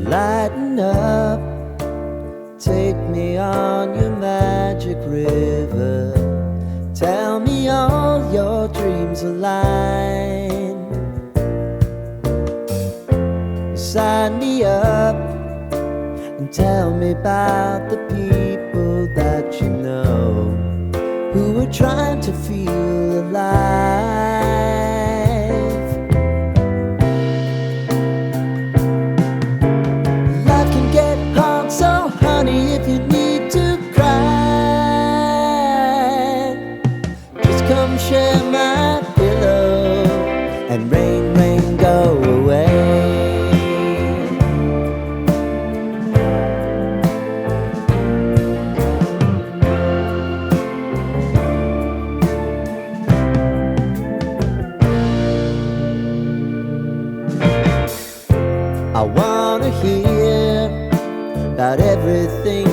Lighten up, take me on your magic river. Tell me all your dreams align. Sign me up and tell me about the people that you know who are trying to feel alive. Life can get hard, so honey, if you need to cry, just come share my pillow and rain, rain, go away. I wanna hear about everything